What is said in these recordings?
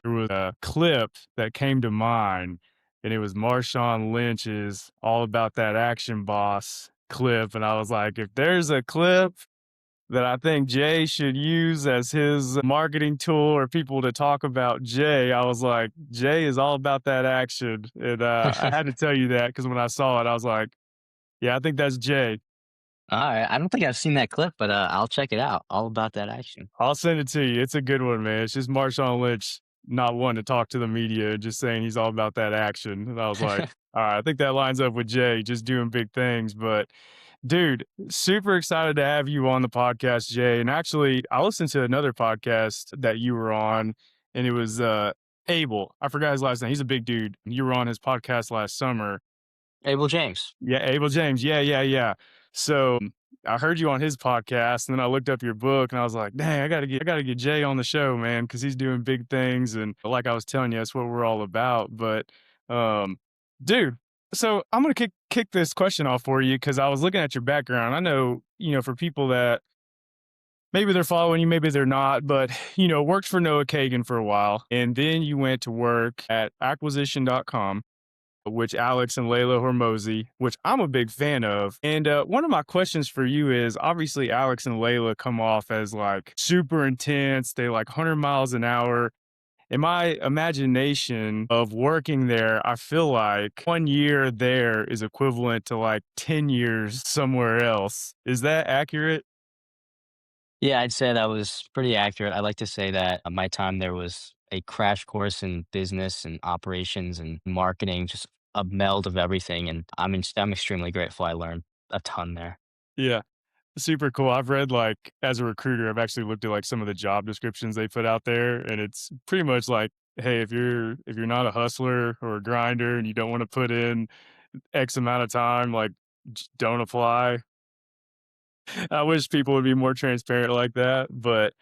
there was a clip that came to mind, and it was Marshawn Lynch's All About That Action Boss clip. And I was like, if there's a clip that I think Jay should use as his marketing tool or people to talk about Jay, I was like, Jay is all about that action. And I had to tell you that because when I saw it, I was like, yeah, I think that's Jay. Alright, I don't think I've seen that clip, but, I'll check it out. All about that action. I'll send it to you. It's a good one, man. It's just Marshawn Lynch not wanting to talk to the media, just saying he's all about that action. And I was like, all right, I think that lines up with Jay, just doing big things. But dude, super excited to have you on the podcast, Jay. And actually, I listened to another podcast that you were on, and it was Abel. I forgot his last name. He's a big dude. You were on his podcast last summer. Abel James. Yeah, Abel James. Yeah, yeah, yeah. So I heard you on his podcast, and then I looked up your book, and I was like, "Dang, I gotta get Jay on the show, man, because he's doing big things." And like I was telling you, that's what we're all about. But, um, dude, so I'm gonna kick this question off for you because I was looking at your background. I know, for people that maybe they're following you, maybe they're not, but worked for Noah Kagan for a while, and then you went to work at Acquisition.com, which Alex and Layla Hormozy, which I'm a big fan of. And one of my questions for you is obviously Alex and Layla come off as like super intense. They like 100 miles an hour. In my imagination of working there, I feel like 1 year there is equivalent to like 10 years somewhere else. Is that accurate? Yeah, I'd say that was pretty accurate. I like to say that, my time there was a crash course in business and operations and marketing, just a meld of everything, and I'm extremely grateful I learned a ton there. Yeah. Super cool. I've read like as a recruiter, I've actually looked at like some of the job descriptions they put out there, and it's pretty much like, hey, if you're not a hustler or a grinder and you don't want to put in X amount of time, like don't apply. I wish people would be more transparent like that, but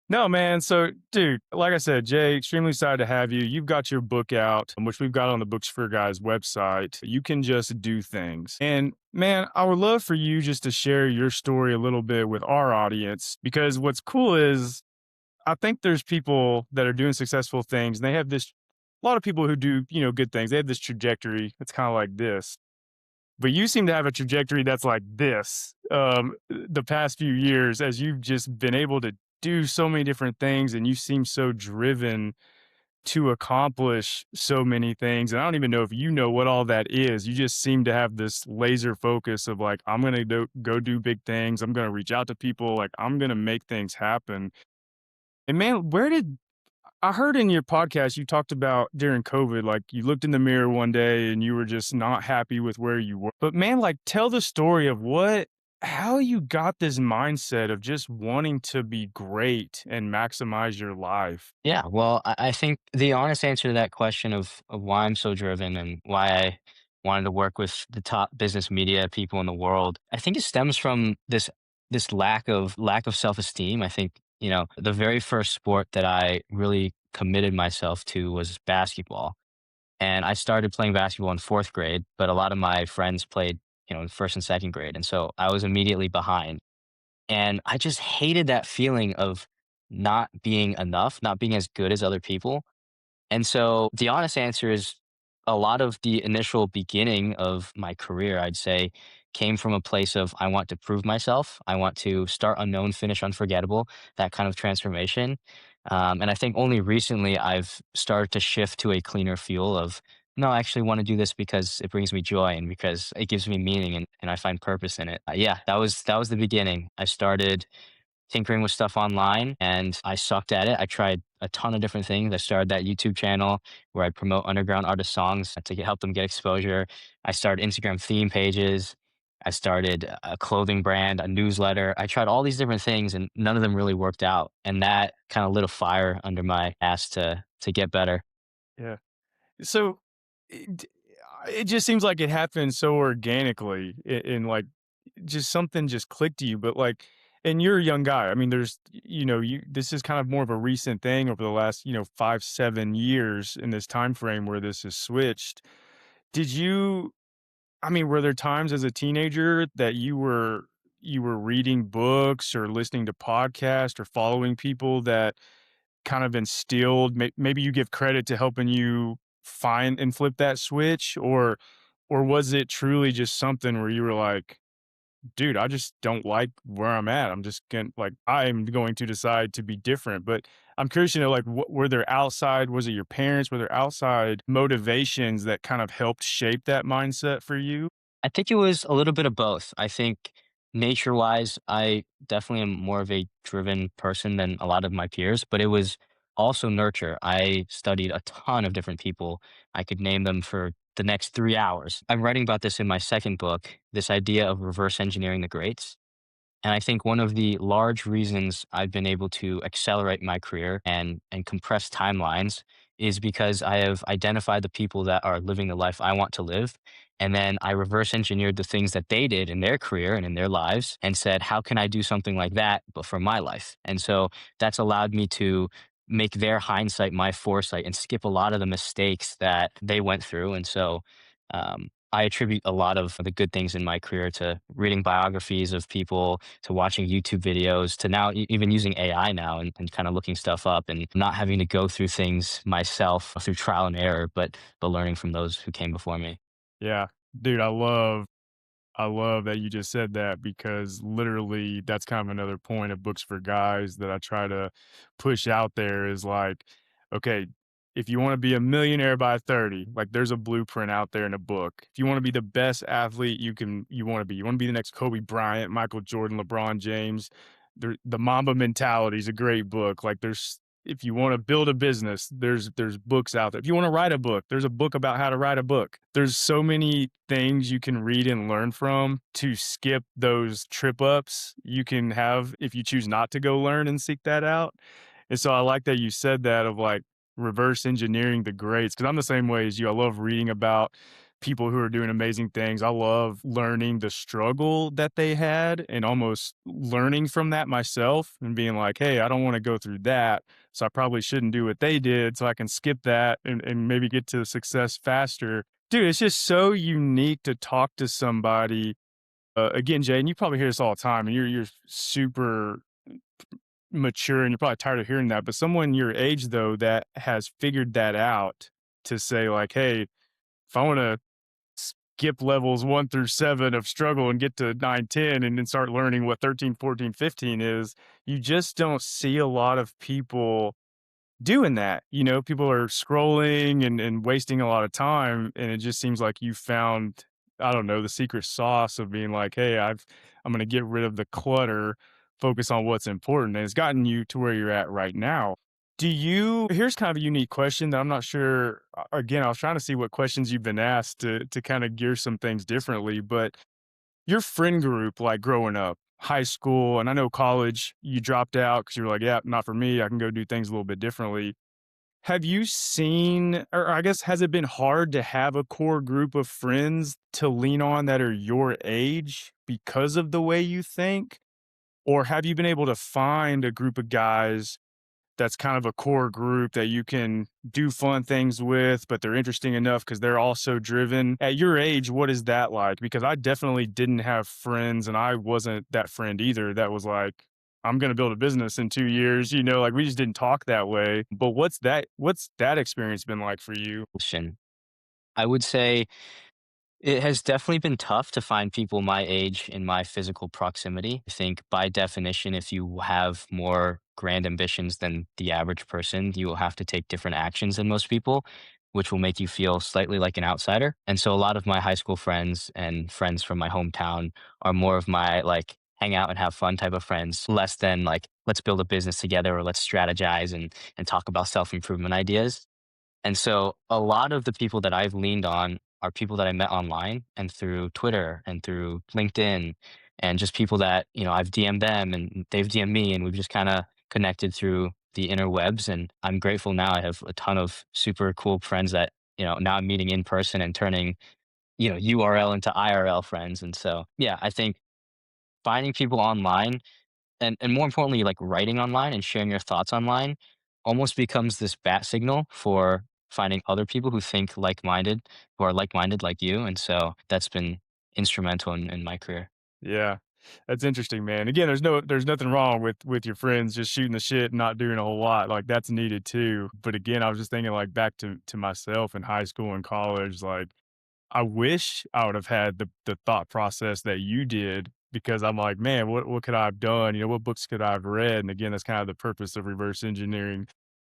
no, man. So, dude, like I said, Jay, extremely excited to have you. You've got your book out, which we've got on the Books for Guys website. You can just do things. And man, I would love for you just to share your story a little bit with our audience because what's cool is I think there's people that are doing successful things and they have this, a lot of people who do, good things. They have this trajectory that's kind of like this. But you seem to have a trajectory that's like this, the past few years as you've just been able to do so many different things and you seem so driven to accomplish so many things. And I don't even know if you know what all that is. You just seem to have this laser focus of like, I'm going to go do big things. I'm going to reach out to people. Like, I'm going to make things happen. And man, I heard in your podcast you talked about during COVID, like you looked in the mirror one day and you were just not happy with where you were. But man, like tell the story of how you got this mindset of just wanting to be great and maximize your life. Yeah, well, I think the honest answer to that question of why I'm so driven and why I wanted to work with the top business media people in the world, I think it stems from this lack of self-esteem. I think, the very first sport that I really committed myself to was basketball. And I started playing basketball in fourth grade, but a lot of my friends played, in first and second grade. And so I was immediately behind. And I just hated that feeling of not being enough, not being as good as other people. And so the honest answer is a lot of the initial beginning of my career, I'd say, came from a place of I want to prove myself. I want to start unknown, finish unforgettable, that kind of transformation. And I think only recently I've started to shift to a cleaner fuel of, no, I actually want to do this because it brings me joy and because it gives me meaning and I find purpose in it. Yeah, that was the beginning. I started tinkering with stuff online and I sucked at it. I tried a ton of different things. I started that YouTube channel where I promote underground artist songs to help them get exposure. I started Instagram theme pages. I started a clothing brand, a newsletter. I tried all these different things and none of them really worked out. And that kind of lit a fire under my ass to get better. Yeah. So it, it just seems like it happened so organically in like just something just clicked to you. But like, and you're a young guy. I mean, this is kind of more of a recent thing over the last, 5, 7 years in this time frame where this has switched. Did you, I mean, were there times as a teenager that you were reading books or listening to podcasts or following people that kind of instilled? Maybe you give credit to helping you find and flip that switch, or was it truly just something where you were like, dude, I just don't like where I'm at. I'm just going like I'm going to decide to be different. But I'm curious to know, like, what were there outside? Was it your parents? Were there outside motivations that kind of helped shape that mindset for you? I think it was a little bit of both. I think nature wise, I definitely am more of a driven person than a lot of my peers, but it was also nurture. I studied a ton of different people. I could name them for the next 3 hours. I'm writing about this in my second book, this idea of reverse engineering the greats. And I think one of the large reasons I've been able to accelerate my career and compress timelines is because I have identified the people that are living the life I want to live. And then I reverse engineered the things that they did in their career and in their lives and said, how can I do something like that, but for my life? And so that's allowed me to make their hindsight my foresight and skip a lot of the mistakes that they went through. And so I attribute a lot of the good things in my career to reading biographies of people, to watching YouTube videos, to now even using AI now and kind of looking stuff up and not having to go through things myself through trial and error, but learning from those who came before me. Yeah, dude, I love that you just said that because literally that's kind of another point of books for guys that I try to push out there is like, okay, if you want to be a millionaire by 30, like there's a blueprint out there in a book. If you want to be the best athlete you want to be. You want to be the next Kobe Bryant, Michael Jordan, LeBron James. The Mamba Mentality is a great book. Like there's if you want to build a business, there's books out there. If you want to write a book, there's a book about how to write a book. There's so many things you can read and learn from to skip those trip ups you can have if you choose not to go learn and seek that out. And so I like that you said that of like reverse engineering the greats because I'm the same way as you. I love reading about people who are doing amazing things. I love learning the struggle that they had and almost learning from that myself and being like, hey, I don't want to go through that. So I probably shouldn't do what they did so I can skip that and maybe get to success faster. Dude, it's just so unique to talk to somebody. Again, Jay, and you probably hear this all the time, and you're super mature, and you're probably tired of hearing that. But someone your age, though, that has figured that out to say, like, hey, if I want to skip levels 1 through 7 of struggle and get to 9, 10, and then start learning what 13, 14, 15 is, you just don't see a lot of people doing that. You know, people are scrolling and wasting a lot of time, and it just seems like you found, I don't know, the secret sauce of being like, "Hey, I'm gonna get rid of the clutter, focus on what's important," and it's gotten you to where you're at right now. Do you Here's kind of a unique question that I'm not sure again, I was trying to see what questions you've been asked to kinda gear some things differently, but your friend group, like, growing up, high school, and I know college, you dropped out because you were like, "Yeah, not for me, I can go do things a little bit differently." Have you seen or I guess, has it been hard to have a core group of friends to lean on that are your age because of the way you think? Or have you been able to find a group of guys that's kind of a core group that you can do fun things with, but they're interesting enough because they're also driven. At your age, what is that like? Because I definitely didn't have friends and I wasn't that friend either that was like, I'm going to build a business in 2 years, like we just didn't talk that way. But what's that experience been like for you? Question. I would say it has definitely been tough to find people my age in my physical proximity. I think by definition, if you have more grand ambitions than the average person, you will have to take different actions than most people, which will make you feel slightly like an outsider. And so a lot of my high school friends and friends from my hometown are more of my like hang out and have fun type of friends, less than like let's build a business together or let's strategize and talk about self-improvement ideas. And so a lot of the people that I've leaned on are people that I met online and through Twitter and through LinkedIn and just people that, I've DM'd them and they've DM'd me and we've just kind of connected through the interwebs. And I'm grateful now I have a ton of super cool friends that, now I'm meeting in person and turning, URL into IRL friends. And so, yeah, I think finding people online and more importantly, like writing online and sharing your thoughts online almost becomes this bat signal for finding other people who think who are like minded like you. And so that's been instrumental in my career. Yeah. That's interesting, man. Again, there's nothing wrong with your friends just shooting the shit and not doing a whole lot. Like that's needed too. But again, I was just thinking like back to myself in high school and college. Like I wish I would have had the thought process that you did because I'm like, man, what could I have done? You know, what books could I have read? And again, that's kind of the purpose of reverse engineering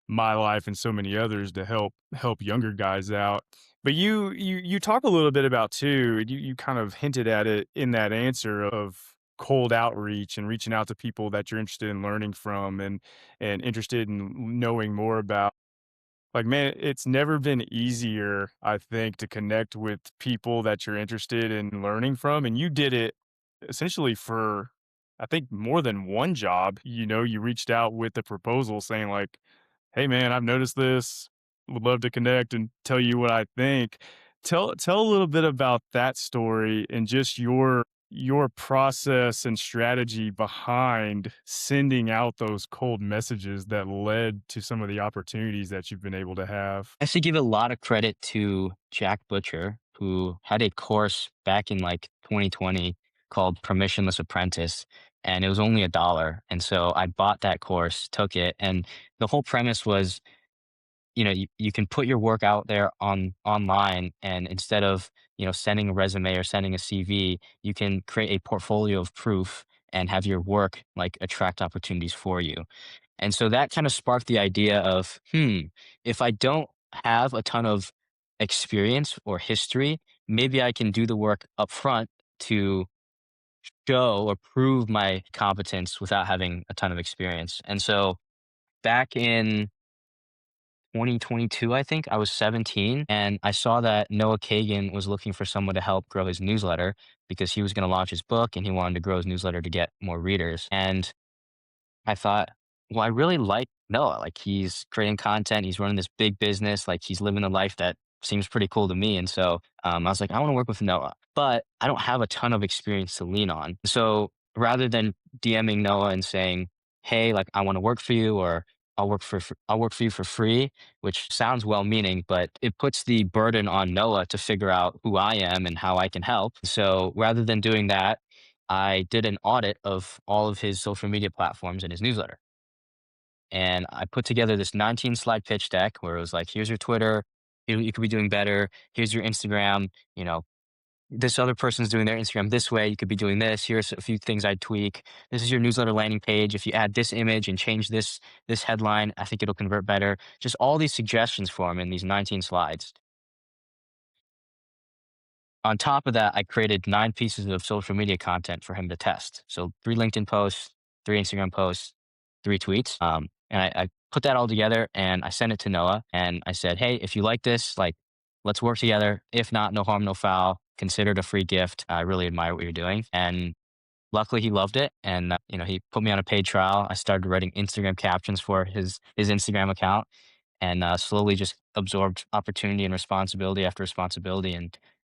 my life and so many others to help younger guys out. But you talk a little bit about too, and you kind of hinted at it in that answer of cold outreach and reaching out to people that you're interested in learning from and interested in knowing more about. Like, man, it's never been easier, I think, to connect with people that you're interested in learning from. And you did it essentially for, I think, more than one job. You know, you reached out with a proposal saying, like, hey, man, I've noticed this. Would love to connect and tell you what I think. Tell a little bit about that story and just your process and strategy behind sending out those cold messages that led to some of the opportunities that you've been able to have. I have to give a lot of credit to Jack Butcher, who had a course back in like 2020 called Permissionless Apprentice, and it was only $1. And so I bought that course, took it, and the whole premise was, you can put your work out there online, and instead of, sending a resume or sending a CV, you can create a portfolio of proof and have your work like attract opportunities for you. And so that kind of sparked the idea of, if I don't have a ton of experience or history, maybe I can do the work up front to show or prove my competence without having a ton of experience. And so back in 2022, I think I was 17, and I saw that Noah Kagan was looking for someone to help grow his newsletter because he was going to launch his book and he wanted to grow his newsletter to get more readers. And I thought, well, I really like Noah. Like he's creating content, he's running this big business, like he's living a life that seems pretty cool to me. And so I was like, I want to work with Noah, but I don't have a ton of experience to lean on. So rather than DMing Noah and saying, hey, like I want to work for you, or I'll work for you for free, which sounds well meaning, but it puts the burden on Noah to figure out who I am and how I can help. So rather than doing that, I did an audit of all of his social media platforms in his newsletter. And I put together this 19 slide pitch deck where it was like, here's your Twitter, you could be doing better. Here's your Instagram, this other person's doing their Instagram this way. You could be doing this. Here's a few things I'd tweak. This is your newsletter landing page. If you add this image and change this headline, I think it'll convert better. Just all these suggestions for him in these 19 slides. On top of that, I created 9 pieces of social media content for him to test. So 3 LinkedIn posts, 3 Instagram posts, 3 tweets. And I put that all together and I sent it to Noah and I said, hey, if you like this, like, let's work together. If not, no harm, no foul. Consider it a free gift. I really admire what you're doing. And luckily he loved it. And, he put me on a paid trial. I started writing Instagram captions for his Instagram account, and slowly just absorbed opportunity and responsibility after responsibility,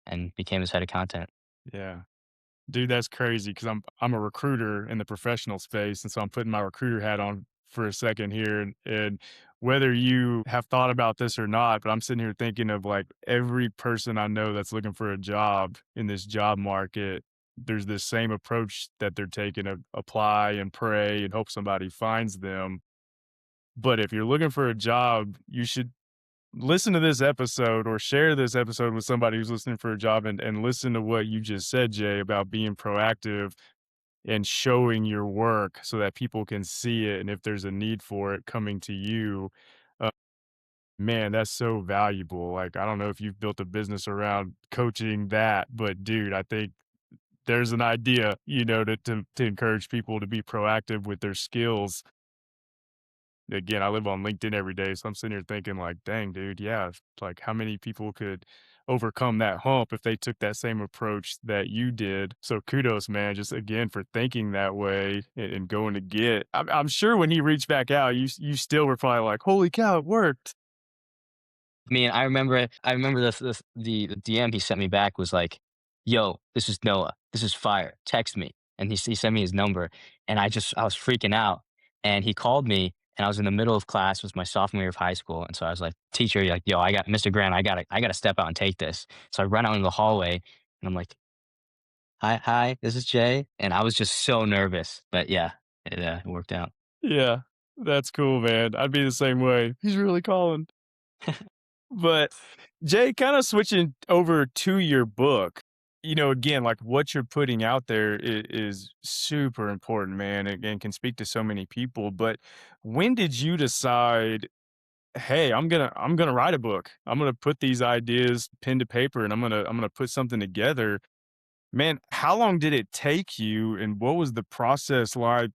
and became his head of content. Yeah. Dude, that's crazy because I'm a recruiter in the professional space, and so I'm putting my recruiter hat on for a second here, and whether you have thought about this or not, but I'm sitting here thinking of like every person I know that's looking for a job in this job market. There's this same approach that they're taking of apply and pray and hope somebody finds them. But if you're looking for a job, you should listen to this episode or share this episode with somebody who's listening for a job and listen to what you just said, Jay, about being proactive and showing your work so that people can see it. And if there's a need for it coming to you, uh, man, that's so valuable. Like, I don't know if you've built a business around coaching that, but dude, I think there's an idea, to encourage people to be proactive with their skills. Again, I live on LinkedIn every day, so I'm sitting here thinking like, "Dang, dude, yeah, like how many people could overcome that hump if they took that same approach that you did?" So kudos, man, just again for thinking that way and going to get. I'm sure when he reached back out, you still were probably like, "Holy cow, it worked." I mean, I remember the DM he sent me back was like, "Yo, this is Noah. This is fire. Text me." And he sent me his number, and I was freaking out. And he called me, and I was in the middle of class. It was my sophomore year of high school, and so I was like, "Teacher, like, yo, I got Mr. Grant. I gotta step out and take this." So I run out into the hallway, and I'm like, hi, this is Jay." And I was just so nervous, but yeah, it worked out. Yeah, that's cool, man. I'd be the same way. He's really calling. But Jay, kind of switching over to your book, again, like what you're putting out there is super important, man. Again, can speak to so many people. But when did you decide, hey, I'm gonna write a book. I'm gonna put these ideas pen to paper and I'm gonna put something together. Man, how long did it take you and what was the process like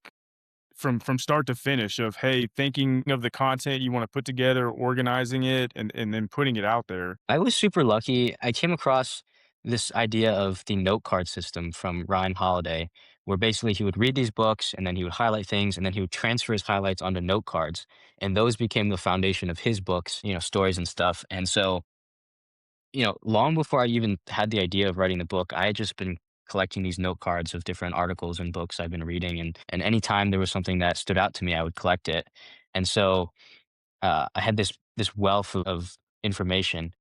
from start to finish of, hey, thinking of the content you wanna put together, organizing it, and then putting it out there? I was super lucky. I came across this idea of the note card system from Ryan Holiday, where basically he would read these books and then he would highlight things and then he would transfer his highlights onto note cards. And those became the foundation of his books, stories and stuff. And so, long before I even had the idea of writing the book, I had just been collecting these note cards of different articles and books I've been reading. And anytime there was something that stood out to me, I would collect it. And so I had this wealth of information,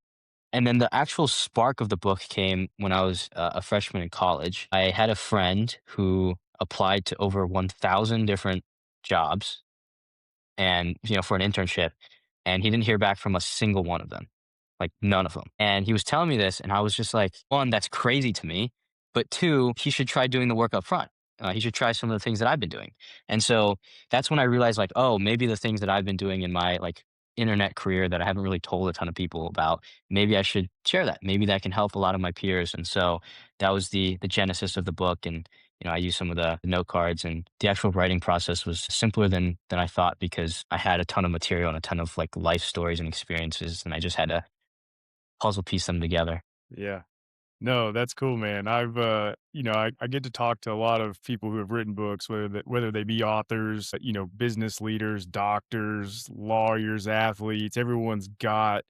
and then the actual spark of the book came when I was a freshman in college. I had a friend who applied to over 1,000 different jobs and, for an internship, and he didn't hear back from a single one of them, like none of them. And he was telling me this, and I was just like, one, that's crazy to me, but two, he should try doing the work up front. He should try some of the things that I've been doing. And so that's when I realized, like, oh, maybe the things that I've been doing in my like internet career that I haven't really told a ton of people about, maybe I should share that. Maybe that can help a lot of my peers. And so that was the genesis of the book. And I used some of the note cards, and the actual writing process was simpler than I thought because I had a ton of material and a ton of like life stories and experiences, and I just had to puzzle piece them together. Yeah. No, that's cool, man. I get to talk to a lot of people who have written books, whether they be authors, business leaders, doctors, lawyers, athletes. Everyone's got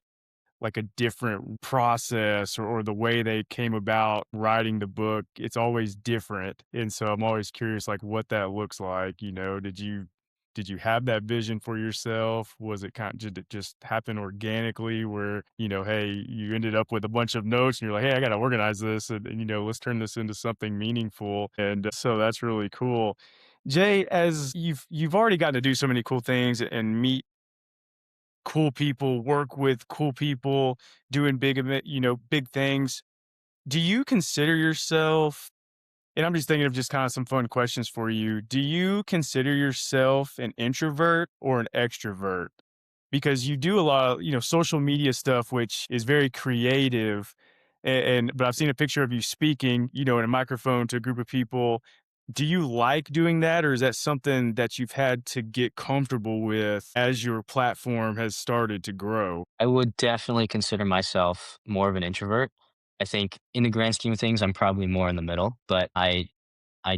like a different process or the way they came about writing the book. It's always different, and so I'm always curious, like what that looks like. Did you have that vision for yourself? Was it did it just happen organically where, hey, you ended up with a bunch of notes and you're like, hey, I got to organize this and let's turn this into something meaningful. And so that's really cool. Jay, as you've already gotten to do so many cool things and meet cool people, work with cool people, doing big things. Do you consider yourself, and I'm just thinking of just kind of some fun questions for you. Do you consider yourself an introvert or an extrovert? Because you do a lot of, social media stuff, which is very creative. But I've seen a picture of you speaking, in a microphone to a group of people. Do you like doing that, or is that something that you've had to get comfortable with as your platform has started to grow? I would definitely consider myself more of an introvert. I think in the grand scheme of things, I'm probably more in the middle, but I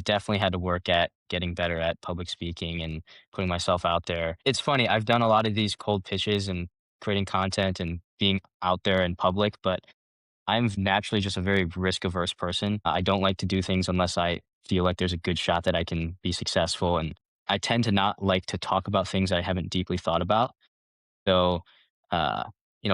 definitely had to work at getting better at public speaking and putting myself out there. It's funny, I've done a lot of these cold pitches and creating content and being out there in public, but I'm naturally just a very risk averse person. I don't like to do things unless I feel like there's a good shot that I can be successful. And I tend to not like to talk about things I haven't deeply thought about. So, uh,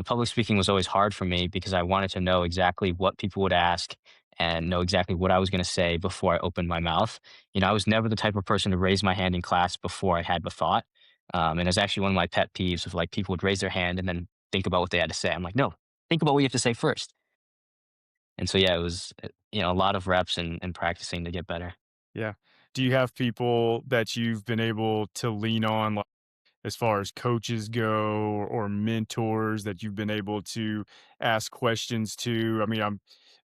public speaking was always hard for me because I wanted to know exactly what people would ask and know exactly what I was going to say before I opened my mouth. I was never the type of person to raise my hand in class before I had the thought. And it's actually one of my pet peeves of like people would raise their hand and then think about what they had to say. I'm like, no, think about what you have to say first. And so, yeah, it was, a lot of reps and practicing to get better. Yeah. Do you have people that you've been able to lean on, like, as far as coaches go or mentors that you've been able to ask questions to? I mean,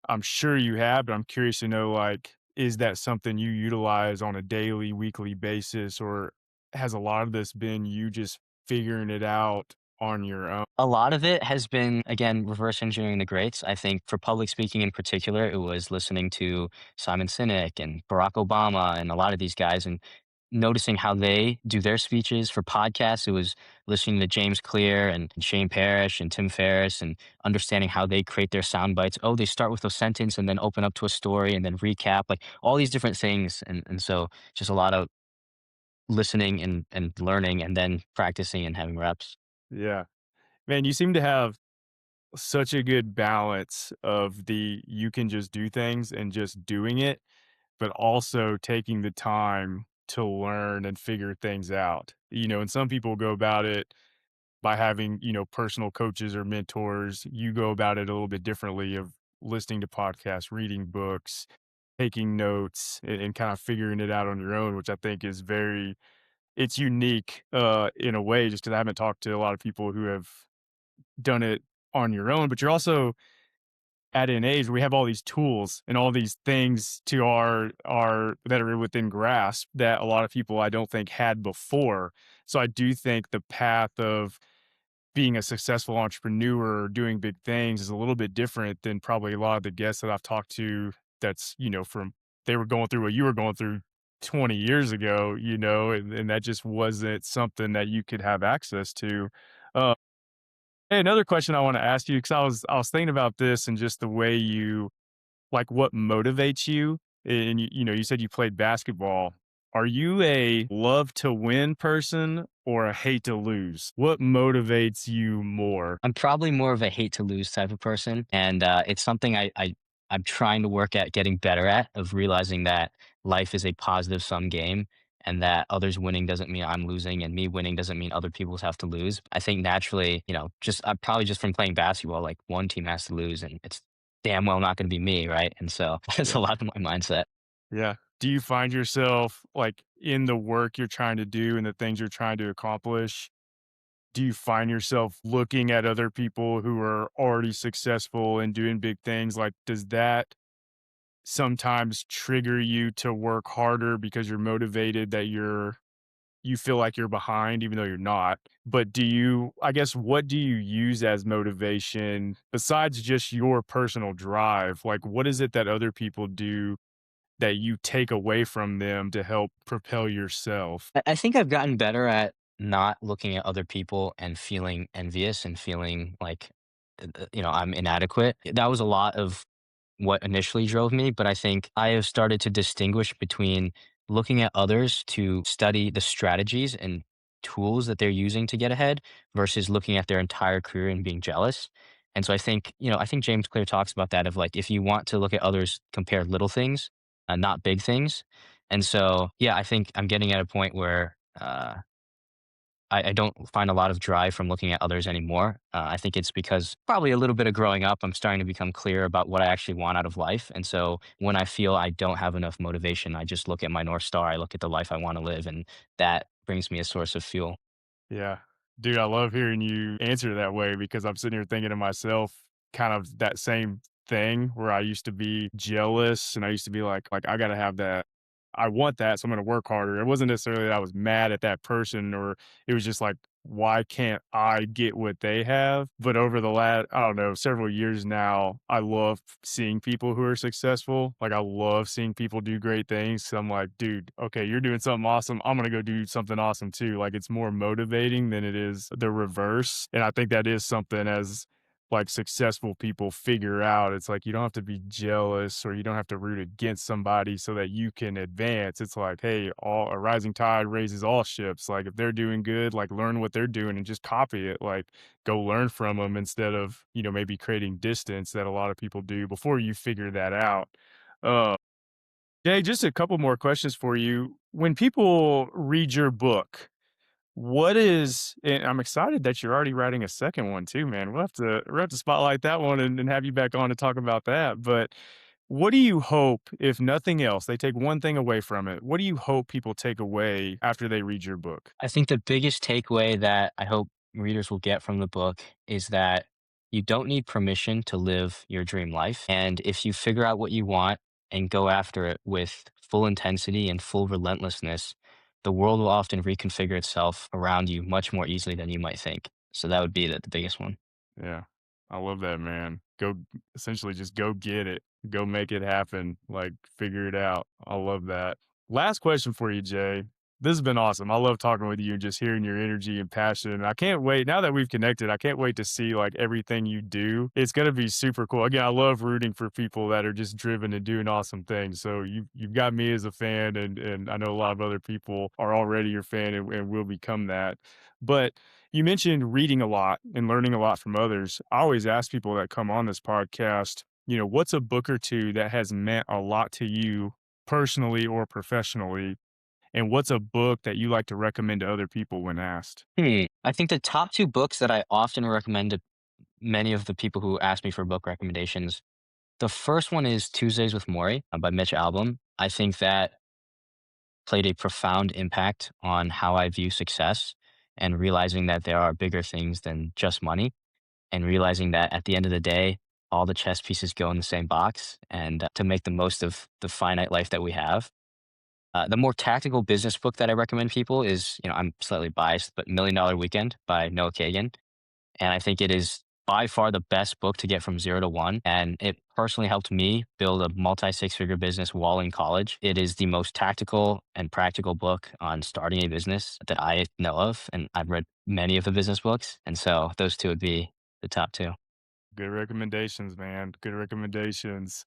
I'm sure you have, but I'm curious to know, like, is that something you utilize on a daily, weekly basis, or has a lot of this been you just figuring it out on your own? A lot of it has been, again, reverse engineering the greats. I think for public speaking in particular, it was listening to Simon Sinek and Barack Obama and a lot of these guys and noticing how they do their speeches. For podcasts, it was listening to James Clear and Shane Parrish and Tim Ferriss and understanding how they create their sound bites. Oh, they start with a sentence and then open up to a story and then recap, like all these different things. And so just a lot of listening and learning and then practicing and having reps. Yeah. Man, you seem to have such a good balance of the you can just do things and just doing it, but also taking the time to learn and figure things out. And some people go about it by having, personal coaches or mentors. You go about it a little bit differently of listening to podcasts, reading books, taking notes, and kind of figuring it out on your own, which I think is it's unique in a way, just because I haven't talked to a lot of people who have done it on your own, but you're also at an age where we have all these tools and all these things to our that are within grasp that a lot of people I don't think had before. So I do think the path of being a successful entrepreneur, doing big things is a little bit different than probably a lot of the guests that I've talked to that's, from they were going through what you were going through 20 years ago, and that just wasn't something that you could have access to. Uh, Hey, another question I want to ask you, because I was thinking about this and just the way you like what motivates you. And you said you played basketball. Are you a love to win person or a hate to lose? What motivates you more? I'm probably more of a hate to lose type of person, and it's something I'm trying to work at getting better at, of realizing that life is a positive sum game, and that others winning doesn't mean I'm losing, and me winning doesn't mean other people have to lose. I think naturally, just probably just from playing basketball, like one team has to lose, and it's damn well not going to be me, right? And so that's a Yeah. lot of my mindset. Yeah. Do you find yourself like in the work you're trying to do and the things you're trying to accomplish? Do you find yourself looking at other people who are already successful and doing big things? Like, does that sometimes trigger you to work harder because you're motivated that you feel like you're behind even though you're not? But I guess, what do you use as motivation besides just your personal drive? Like, what is it that other people do that you take away from them to help propel yourself? I think I've gotten better at not looking at other people and feeling envious and feeling like, I'm inadequate. That was a lot of what initially drove me, but I think I have started to distinguish between looking at others to study the strategies and tools that they're using to get ahead versus looking at their entire career and being jealous. And so I think James Clear talks about that, of like, if you want to look at others, compare little things, not big things. And so, yeah, I think I'm getting at a point where I don't find a lot of drive from looking at others anymore. I think it's because probably a little bit of growing up, I'm starting to become clear about what I actually want out of life. And so when I feel I don't have enough motivation, I just look at my North Star, I look at the life I want to live, and that brings me a source of fuel. Yeah. Dude, I love hearing you answer that way because I'm sitting here thinking to myself kind of that same thing where I used to be jealous and I used to be like I gotta have that. I want that, so I'm gonna work harder. It wasn't necessarily that I was mad at that person or it was just like, why can't I get what they have? But over the last, I don't know, several years now, I love seeing people who are successful. Like I love seeing people do great things. So I'm like, dude, okay, you're doing something awesome. I'm gonna go do something awesome too. Like it's more motivating than it is the reverse. And I think that is something as like successful people figure out. It's like you don't have to be jealous or you don't have to root against somebody so that you can advance. It's like, hey, all a rising tide raises all ships. Like if they're doing good, like learn what they're doing and just copy it. Like go learn from them instead of, maybe creating distance that a lot of people do before you figure that out. Uh Jay, just a couple more questions for you. When people read your book, what is and I'm excited that you're already writing a second one too, man. We'll have to spotlight that one and have you back on to talk about that. But what do you hope, if nothing else, they take one thing away from it? What do you hope people take away after they read your book? I think the biggest takeaway that I hope readers will get from the book is that you don't need permission to live your dream life. And if you figure out what you want and go after it with full intensity and full relentlessness, the world will often reconfigure itself around you much more easily than you might think. So that would be the biggest one. Yeah. I love that, man. Go essentially just go get it. Go make it happen. Like figure it out. I love that. Last question for you, Jay. This has been awesome. I love talking with you and just hearing your energy and passion. And I can't wait. Now that we've connected, I can't wait to see like everything you do. It's gonna be super cool. Again, I love rooting for people that are just driven and doing awesome things. So you've got me as a fan, and I know a lot of other people are already your fan and will become that. But You mentioned reading a lot and learning a lot from others. I always ask people that come on this podcast, what's a book or two that has meant a lot to you personally or professionally? And what's a book that you like to recommend to other people when asked? I think the top 2 books that I often recommend to many of the people who ask me for book recommendations, the first one is Tuesdays with Morrie by Mitch Albom. I think that played a profound impact on how I view success and realizing that there are bigger things than just money, and realizing that at the end of the day, all the chess pieces go in the same box, and to make the most of the finite life that we have. The more tactical business book that I recommend people is, I'm slightly biased, but Million Dollar Weekend by Noah Kagan. And I think it is by far the best book to get from 0 to 1, and it personally helped me build a multi six-figure business while in college. It is the most tactical and practical book on starting a business that I know of, and I've read many of the business books, and so those 2 would be the top 2. Good recommendations, man. Good recommendations.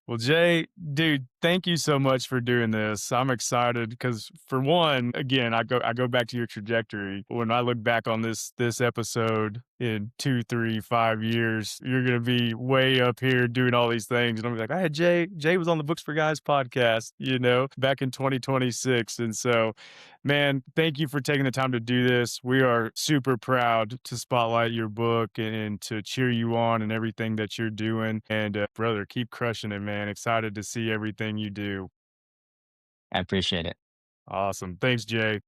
Well, Jay, dude, thank you so much for doing this. I'm excited because for one, again, I go back to your trajectory. When I look back on this episode in 2, 3, 5 years, you're gonna be way up here doing all these things. And I'm like, I had Jay was on the Books for Guys podcast, back in 2026. And so, man, thank you for taking the time to do this. We are super proud to spotlight your book and to cheer you on and everything that you're doing. And brother, keep crushing it, man. Excited to see everything you do. I appreciate it. Awesome. Thanks, Jay.